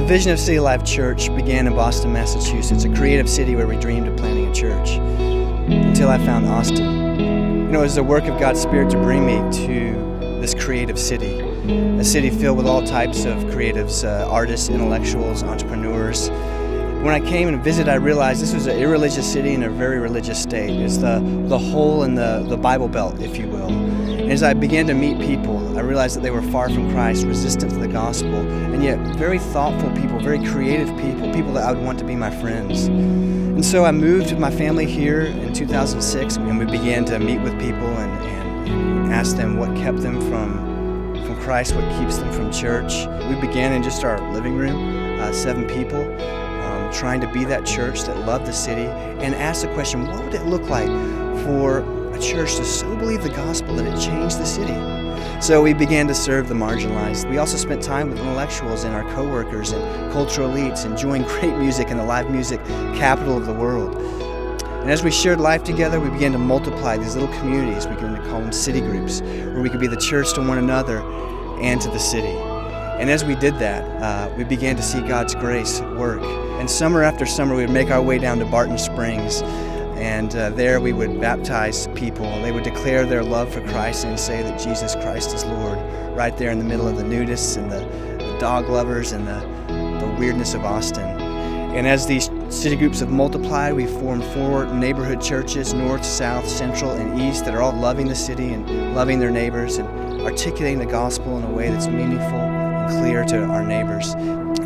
Vision of City Life Church began in Boston, Massachusetts, a creative city where we dreamed of planting a church, until I found Austin. It was the work of God's Spirit to bring me to this creative city, a city filled with all types of creatives, artists, intellectuals, entrepreneurs. When I came and visited, I realized this was an irreligious city in a very religious state. It's the hole in the Bible Belt, if you will. And as I began to meet people, I realized that they were far from Christ, resistant to the gospel, and yet very thoughtful people, very creative people that I would want to be my friends. And so I moved with my family here in 2006, and we began to meet with people and ask them what kept them from Christ, what keeps them from church. We began in just our living room, 7 people, trying to be that church that loved the city, and asked the question, what would it look like for a church to so believe the gospel that it changed the city? So we began to serve the marginalized. We also spent time with intellectuals and our co-workers and cultural elites, enjoying great music in the live music capital of the world. And as we shared life together, we began to multiply these little communities. We began to call them city groups, where we could be the church to one another and to the city. And as we did that, we began to see God's grace work. And summer after summer, we would make our way down to Barton Springs, and there we would baptize people. They would declare their love for Christ and say that Jesus Christ is Lord, right there in the middle of the nudists and the dog lovers and the weirdness of Austin. And as these city groups have multiplied, we formed 4 neighborhood churches, north, south, central, and east, that are all loving the city and loving their neighbors and articulating the gospel in a way that's meaningful and clear to our neighbors.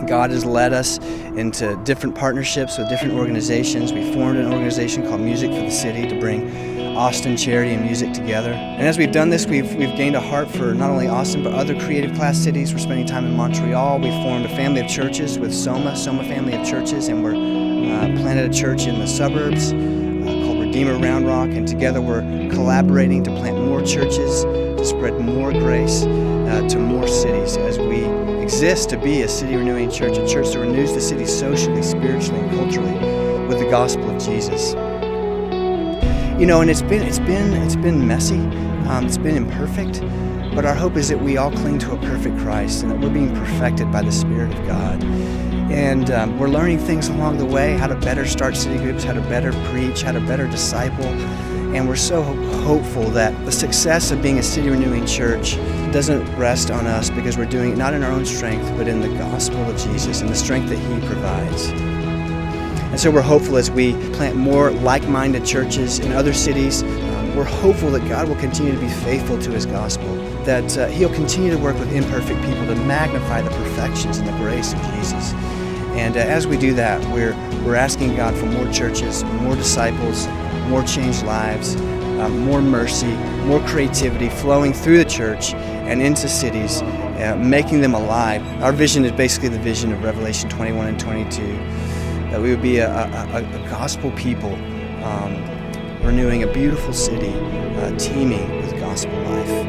God has led us into different partnerships with different organizations. We formed an organization called Music for the City to bring Austin charity and music together. And as we've done this, we've gained a heart for not only Austin, but other creative class cities. We're spending time in Montreal. We formed a family of churches with Soma Family of Churches, and we're planted a church in the suburbs called Redeemer Round Rock, and together we're collaborating to plant more churches, to spread more grace to more cities as we exist to be a city renewing church, a church that renews the city socially, spiritually, and culturally with the gospel of Jesus. And it's been messy, it's been imperfect, but our hope is that we all cling to a perfect Christ and that we're being perfected by the Spirit of God. And we're learning things along the way, how to better start city groups, how to better preach, how to better disciple. And we're so hopeful that the success of being a city renewing church doesn't rest on us, because we're doing it not in our own strength, but in the gospel of Jesus and the strength that He provides. And so we're hopeful as we plant more like-minded churches in other cities. We're hopeful that God will continue to be faithful to His gospel, that He'll continue to work with imperfect people to magnify the perfections and the grace of Jesus. And as we do that, we're asking God for more churches, more disciples, more changed lives, more mercy, more creativity flowing through the church and into cities, making them alive. Our vision is basically the vision of Revelation 21 and 22, that we would be a gospel people, renewing a beautiful city, teeming with gospel life.